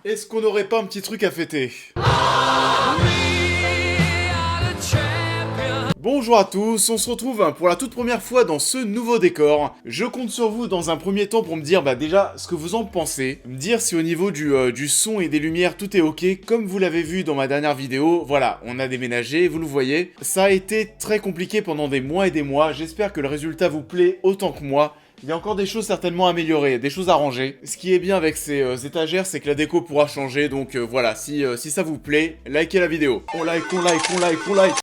Est-ce qu'on n'aurait pas un petit truc à fêter? Bonjour à tous, on se retrouve pour la toute première fois dans ce nouveau décor. Je compte sur vous dans un premier temps pour me dire déjà ce que vous en pensez, me dire si au niveau du son et des lumières tout est ok. Comme vous l'avez vu dans ma dernière vidéo, voilà, on a déménagé, vous le voyez. Ça a été très compliqué pendant des mois et des mois, j'espère que le résultat vous plaît autant que moi. Il y a encore des choses certainement à améliorer, des choses à ranger. Ce qui est bien avec ces étagères, c'est que la déco pourra changer, donc voilà, si ça vous plaît, likez la vidéo. On like, on like, on like, on like.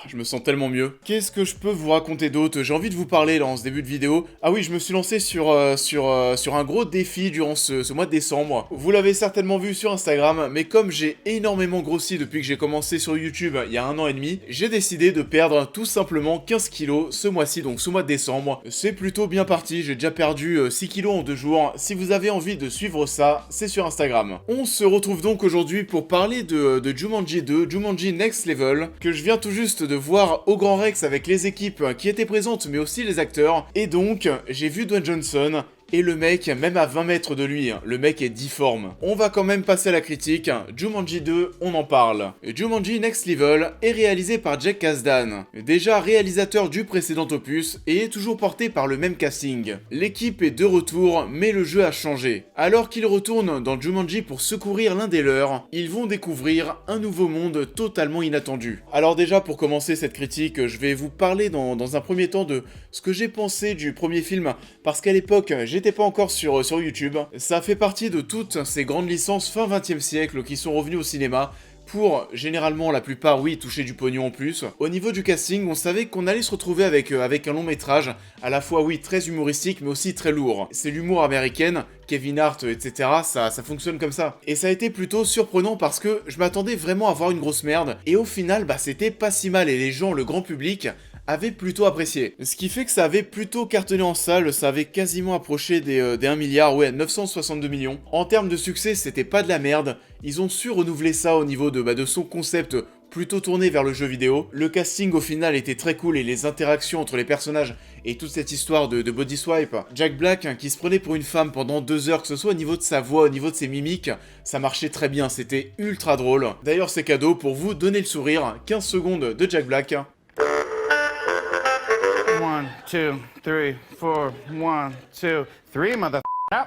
Je me sens tellement mieux. Qu'est-ce que je peux vous raconter d'autre? J'ai envie de vous parler là en ce début de vidéo. Ah oui, je me suis lancé sur un gros défi durant ce mois de décembre. Vous l'avez certainement vu sur Instagram, mais comme j'ai énormément grossi depuis que j'ai commencé sur YouTube il y a 1 an et demi, j'ai décidé de perdre tout simplement 15 kilos ce mois-ci, donc ce mois de décembre. C'est plutôt bien parti, j'ai déjà perdu 6 kilos en 2 jours. Si vous avez envie de suivre ça, c'est sur Instagram. On se retrouve donc aujourd'hui pour parler de Jumanji 2, Jumanji Next Level, que je viens tout juste de voir au Grand Rex avec les équipes qui étaient présentes mais aussi les acteurs, et donc j'ai vu Dwayne Johnson. Et le mec, même à 20 mètres de lui, le mec est difforme. On va quand même passer à la critique. Jumanji 2, on en parle. Jumanji Next Level est réalisé par Jack Kasdan, déjà réalisateur du précédent opus, et est toujours porté par le même casting. L'équipe est de retour, mais le jeu a changé. Alors qu'ils retournent dans Jumanji pour secourir l'un des leurs, ils vont découvrir un nouveau monde totalement inattendu. Alors déjà, pour commencer cette critique, je vais vous parler dans un premier temps de ce que j'ai pensé du premier film, parce qu'à l'époque, j'étais pas encore sur YouTube. Ça fait partie de toutes ces grandes licences fin 20e siècle qui sont revenues au cinéma pour, généralement, la plupart, oui, toucher du pognon en plus. Au niveau du casting, on savait qu'on allait se retrouver avec un long métrage, à la fois, oui, très humoristique, mais aussi très lourd. C'est l'humour américaine, Kevin Hart, etc., ça fonctionne comme ça. Et ça a été plutôt surprenant parce que je m'attendais vraiment à voir une grosse merde, et au final, c'était pas si mal, et les gens, le grand public, avait plutôt apprécié. Ce qui fait que ça avait plutôt cartonné en salle, ça avait quasiment approché des 1 milliard, ouais, 962 millions. En termes de succès, c'était pas de la merde. Ils ont su renouveler ça au niveau de son concept plutôt tourné vers le jeu vidéo. Le casting au final était très cool et les interactions entre les personnages et toute cette histoire de body swipe. Jack Black qui se prenait pour une femme pendant 2 heures, que ce soit au niveau de sa voix, au niveau de ses mimiques, ça marchait très bien, c'était ultra drôle. D'ailleurs c'est cadeau pour vous donner le sourire, 15 secondes de Jack Black. 1, 2, 3, 4, 1, 2, 3, mother up.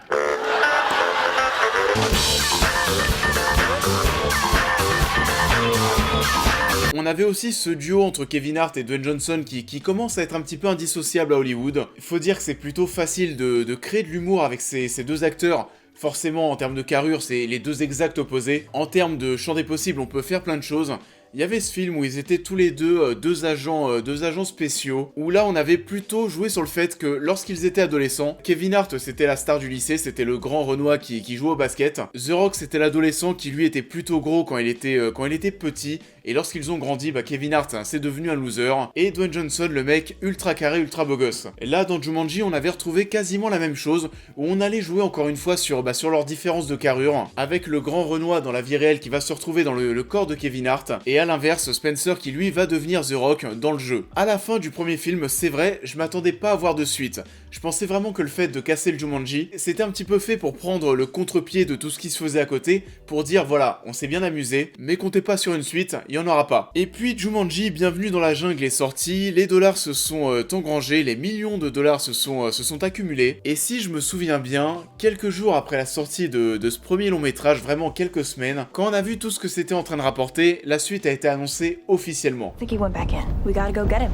On avait aussi ce duo entre Kevin Hart et Dwayne Johnson qui commence à être un petit peu indissociable à Hollywood. Faut dire que c'est plutôt facile de créer de l'humour avec ces deux acteurs. Forcément, en termes de carrure, c'est les deux exacts opposés. En termes de champ des possibles, on peut faire plein de choses. Il y avait ce film où ils étaient tous les deux agents spéciaux, où là on avait plutôt joué sur le fait que lorsqu'ils étaient adolescents, Kevin Hart c'était la star du lycée, c'était le grand Renoir qui jouait au basket. The Rock c'était l'adolescent qui lui était plutôt gros quand il était petit, et lorsqu'ils ont grandi, Kevin Hart c'est devenu un loser, et Dwayne Johnson le mec ultra carré, ultra beau gosse. Et là dans Jumanji on avait retrouvé quasiment la même chose, où on allait jouer encore une fois sur leurs différences de carrure, avec le grand Renoir dans la vie réelle qui va se retrouver dans le corps de Kevin Hart, et à l'inverse, Spencer qui lui va devenir The Rock dans le jeu. À la fin du premier film, c'est vrai, je m'attendais pas à voir de suite. Je pensais vraiment que le fait de casser le Jumanji, c'était un petit peu fait pour prendre le contre-pied de tout ce qui se faisait à côté, pour dire voilà, on s'est bien amusé, mais comptez pas sur une suite, il y en aura pas. Et puis Jumanji, Bienvenue dans la jungle est sorti, les dollars se sont engrangés, les millions de dollars se sont accumulés, et si je me souviens bien, quelques jours après la sortie de ce premier long métrage, vraiment quelques semaines, quand on a vu tout ce que c'était en train de rapporter, la suite a été annoncée officiellement. I think he went back in. We gotta go get him.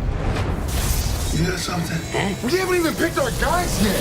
You know something? We haven't even picked our guys yet.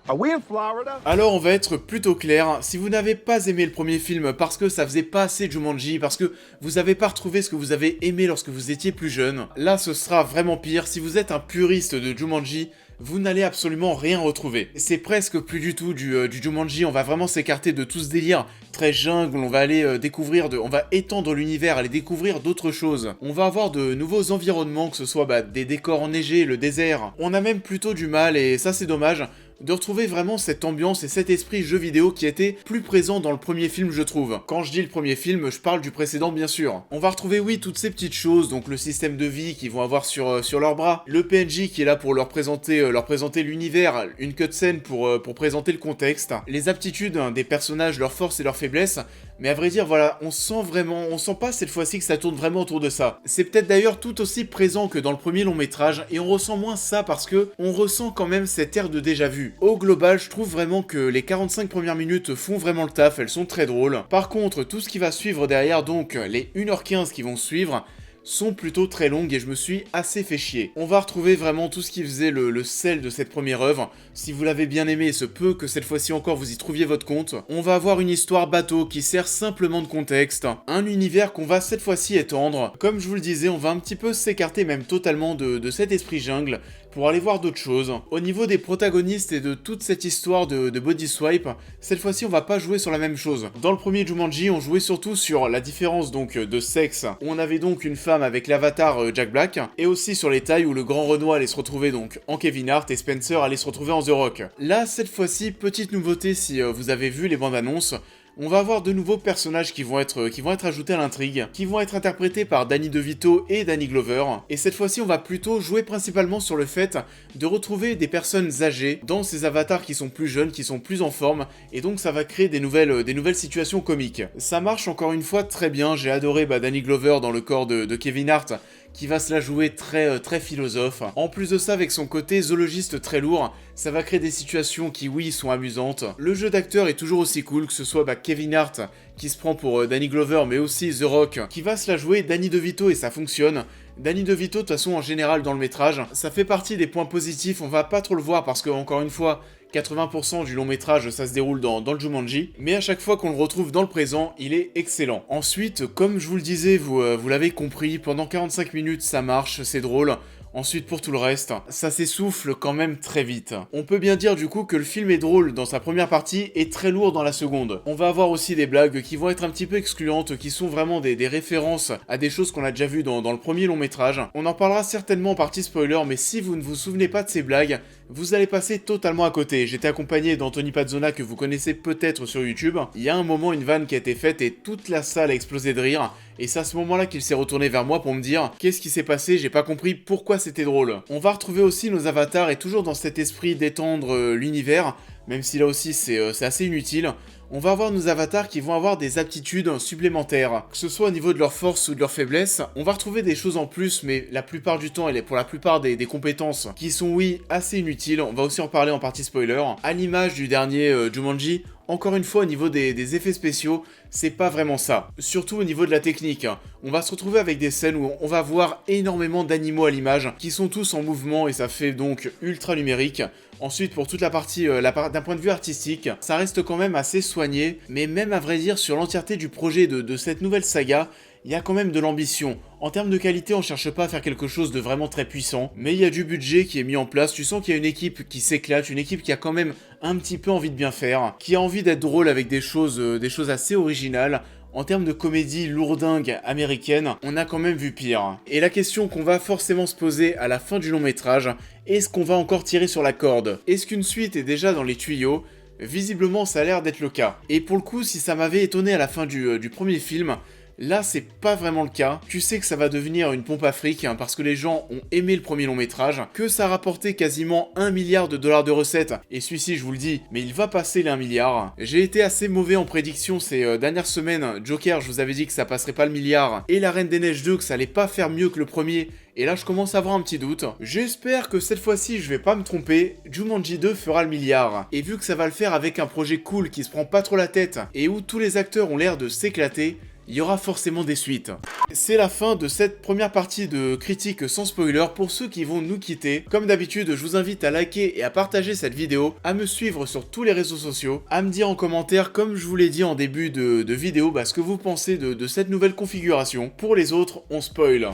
Are we in Florida? Alors on va être plutôt clair, si vous n'avez pas aimé le premier film parce que ça faisait pas assez Jumanji, parce que vous avez pas retrouvé ce que vous avez aimé lorsque vous étiez plus jeune, là ce sera vraiment pire. Si vous êtes un puriste de Jumanji, vous n'allez absolument rien retrouver. C'est presque plus du tout du Jumanji, on va vraiment s'écarter de tout ce délire très jungle, on va aller on va étendre l'univers, aller découvrir d'autres choses. On va avoir de nouveaux environnements, que ce soit des décors enneigés, le désert. On a même plutôt du mal, et ça c'est dommage, de retrouver vraiment cette ambiance et cet esprit jeu vidéo qui était plus présent dans le premier film, je trouve. Quand je dis le premier film, je parle du précédent bien sûr. On va retrouver oui toutes ces petites choses, donc le système de vie qu'ils vont avoir sur leurs bras, le PNJ qui est là pour leur présenter l'univers, une cutscene pour présenter le contexte, les aptitudes des personnages, leurs forces et leurs faiblesses, mais à vrai dire voilà, on sent pas cette fois-ci que ça tourne vraiment autour de ça. C'est peut-être d'ailleurs tout aussi présent que dans le premier long métrage, et on ressent moins ça parce que on ressent quand même cet air de déjà vu. Au global, je trouve vraiment que les 45 premières minutes font vraiment le taf, elles sont très drôles. Par contre, tout ce qui va suivre derrière, donc les 1h15 qui vont suivre, sont plutôt très longues et je me suis assez fait chier. On va retrouver vraiment tout ce qui faisait le sel de cette première œuvre. Si vous l'avez bien aimé, il se peut que cette fois-ci encore vous y trouviez votre compte. On va avoir une histoire bateau qui sert simplement de contexte, un univers qu'on va cette fois-ci étendre. Comme je vous le disais, on va un petit peu s'écarter même totalement de cet esprit jungle pour aller voir d'autres choses. Au niveau des protagonistes et de toute cette histoire de body swipe, cette fois-ci on va pas jouer sur la même chose. Dans le premier Jumanji, on jouait surtout sur la différence donc de sexe, où on avait donc une femme avec l'avatar Jack Black, et aussi sur les tailles où le grand Renoir allait se retrouver donc en Kevin Hart et Spencer allait se retrouver en The Rock. Là, cette fois-ci, petite nouveauté si vous avez vu les bandes annonces, on va avoir de nouveaux personnages qui vont être ajoutés à l'intrigue, qui vont être interprétés par Danny DeVito et Danny Glover, et cette fois-ci on va plutôt jouer principalement sur le fait de retrouver des personnes âgées dans ces avatars qui sont plus jeunes, qui sont plus en forme, et donc ça va créer des nouvelles situations comiques. Ça marche encore une fois très bien, j'ai adoré Danny Glover dans le corps de Kevin Hart, qui va se la jouer très philosophe. En plus de ça, avec son côté zoologiste très lourd, ça va créer des situations qui, oui, sont amusantes. Le jeu d'acteur est toujours aussi cool, que ce soit Kevin Hart, qui se prend pour Danny Glover, mais aussi The Rock, qui va se la jouer Danny DeVito, et ça fonctionne. Danny DeVito, de toute façon, en général, dans le métrage, ça fait partie des points positifs, on va pas trop le voir, parce que, encore une fois, 80% du long métrage, ça se déroule dans le Jumanji, mais à chaque fois qu'on le retrouve dans le présent, il est excellent. Ensuite, comme je vous le disais, vous l'avez compris, pendant 45 minutes, ça marche, c'est drôle. Ensuite, pour tout le reste, ça s'essouffle quand même très vite. On peut bien dire du coup que le film est drôle dans sa première partie et très lourd dans la seconde. On va avoir aussi des blagues qui vont être un petit peu excluantes, qui sont vraiment des références à des choses qu'on a déjà vues dans le premier long métrage. On en parlera certainement en partie spoiler, mais si vous ne vous souvenez pas de ces blagues, vous allez passer totalement à côté. J'étais accompagné d'Anthony Pazzona que vous connaissez peut-être sur YouTube. Il y a un moment, une vanne qui a été faite et toute la salle a explosé de rire. Et c'est à ce moment-là qu'il s'est retourné vers moi pour me dire « Qu'est-ce qui s'est passé ? J'ai pas compris pourquoi c'était drôle. » On va retrouver aussi nos avatars et toujours dans cet esprit d'étendre l'univers, même si là aussi c'est assez inutile. On va avoir nos avatars qui vont avoir des aptitudes supplémentaires, que ce soit au niveau de leur force ou de leur faiblesse. On va retrouver des choses en plus, mais la plupart du temps, pour la plupart des compétences qui sont, oui, assez inutiles. On va aussi en parler en partie spoiler. À l'image du dernier Jumanji, encore une fois, au niveau des effets spéciaux, c'est pas vraiment ça. Surtout au niveau de la technique. On va se retrouver avec des scènes où on va voir énormément d'animaux à l'image, qui sont tous en mouvement et ça fait donc ultra numérique. Ensuite, pour toute la partie, d'un point de vue artistique, ça reste quand même assez soigné, mais même à vrai dire, sur l'entièreté du projet de cette nouvelle saga, il y a quand même de l'ambition. En termes de qualité, on cherche pas à faire quelque chose de vraiment très puissant, mais il y a du budget qui est mis en place, tu sens qu'il y a une équipe qui s'éclate, une équipe qui a quand même un petit peu envie de bien faire, qui a envie d'être drôle avec des choses assez originales. En termes de comédie lourdingue américaine, on a quand même vu pire. Et la question qu'on va forcément se poser à la fin du long métrage, est-ce qu'on va encore tirer sur la corde? Est-ce qu'une suite est déjà dans les tuyaux? Visiblement, ça a l'air d'être le cas. Et pour le coup, si ça m'avait étonné à la fin du premier film, là, c'est pas vraiment le cas. Tu sais que ça va devenir une pompe à fric parce que les gens ont aimé le premier long métrage, que ça a rapporté quasiment 1 milliard de dollars de recettes. Et celui-ci, je vous le dis, mais il va passer les 1 milliard. J'ai été assez mauvais en prédiction ces dernières semaines. Joker, je vous avais dit que ça passerait pas le milliard. Et La Reine des Neiges 2, que ça allait pas faire mieux que le premier. Et là, je commence à avoir un petit doute. J'espère que cette fois-ci, je vais pas me tromper. Jumanji 2 fera le milliard. Et vu que ça va le faire avec un projet cool qui se prend pas trop la tête et où tous les acteurs ont l'air de s'éclater, il y aura forcément des suites. C'est la fin de cette première partie de critique sans spoiler. Pour ceux qui vont nous quitter, comme d'habitude, je vous invite à liker et à partager cette vidéo, à me suivre sur tous les réseaux sociaux, à me dire en commentaire, comme je vous l'ai dit en début de vidéo, ce que vous pensez de cette nouvelle configuration. Pour les autres, on spoil.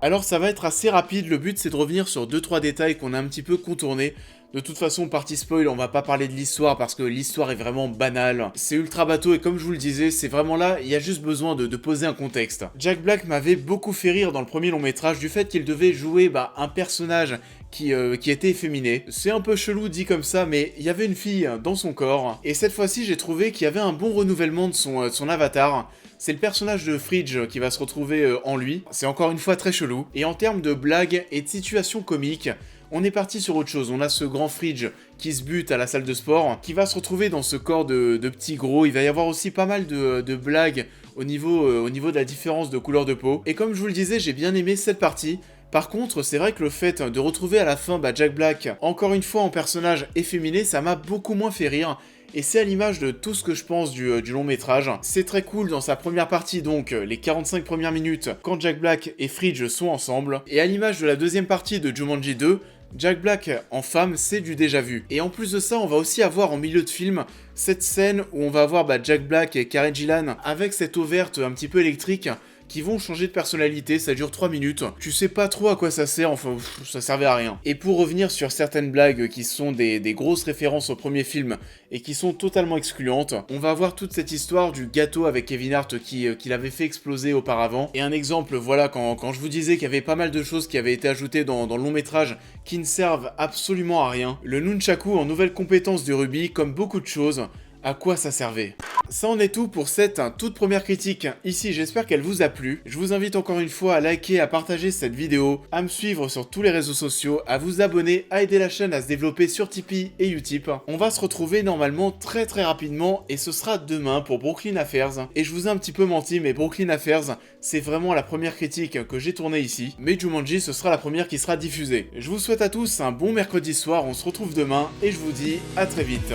Alors ça va être assez rapide, le but c'est de revenir sur 2-3 détails qu'on a un petit peu contournés. De toute façon, partie spoil, on va pas parler de l'histoire parce que l'histoire est vraiment banale. C'est ultra bateau et comme je vous le disais, c'est vraiment là, il y a juste besoin de poser un contexte. Jack Black m'avait beaucoup fait rire dans le premier long métrage du fait qu'il devait jouer un personnage qui était efféminé. C'est un peu chelou dit comme ça, mais il y avait une fille dans son corps. Et cette fois-ci, j'ai trouvé qu'il y avait un bon renouvellement de son avatar. C'est le personnage de Fridge qui va se retrouver en lui. C'est encore une fois très chelou. Et en termes de blagues et de situations comiques, on est parti sur autre chose. On a ce grand Fridge qui se bute à la salle de sport, qui va se retrouver dans ce corps de petit gros. Il va y avoir aussi pas mal de blagues au niveau de la différence de couleur de peau. Et comme je vous le disais, j'ai bien aimé cette partie. Par contre, c'est vrai que le fait de retrouver à la fin Jack Black, encore une fois en personnage efféminé, ça m'a beaucoup moins fait rire. Et c'est à l'image de tout ce que je pense du long métrage. C'est très cool dans sa première partie, donc les 45 premières minutes, quand Jack Black et Fridge sont ensemble. Et à l'image de la deuxième partie de Jumanji 2, Jack Black en femme, c'est du déjà vu. Et en plus de ça, on va aussi avoir en milieu de film cette scène où on va avoir Jack Black et Karen Gillan avec cette eau verte un petit peu électrique qui vont changer de personnalité, ça dure 3 minutes. Tu sais pas trop à quoi ça sert, enfin ça servait à rien. Et pour revenir sur certaines blagues qui sont des grosses références au premier film et qui sont totalement excluantes, on va avoir toute cette histoire du gâteau avec Kevin Hart qui l'avait fait exploser auparavant. Et un exemple, voilà, quand je vous disais qu'il y avait pas mal de choses qui avaient été ajoutées dans le long métrage qui ne servent absolument à rien. Le nunchaku en nouvelle compétence du rugby, comme beaucoup de choses, à quoi ça servait. Ça en est tout pour cette toute première critique ici, j'espère qu'elle vous a plu. Je vous invite encore une fois à liker, à partager cette vidéo, à me suivre sur tous les réseaux sociaux, à vous abonner, à aider la chaîne à se développer sur Tipeee et Utip. On va se retrouver normalement très rapidement et ce sera demain pour Brooklyn Affairs. Et je vous ai un petit peu menti, mais Brooklyn Affairs, c'est vraiment la première critique que j'ai tournée ici. Mais Jumanji, ce sera la première qui sera diffusée. Je vous souhaite à tous un bon mercredi soir, on se retrouve demain et je vous dis à très vite.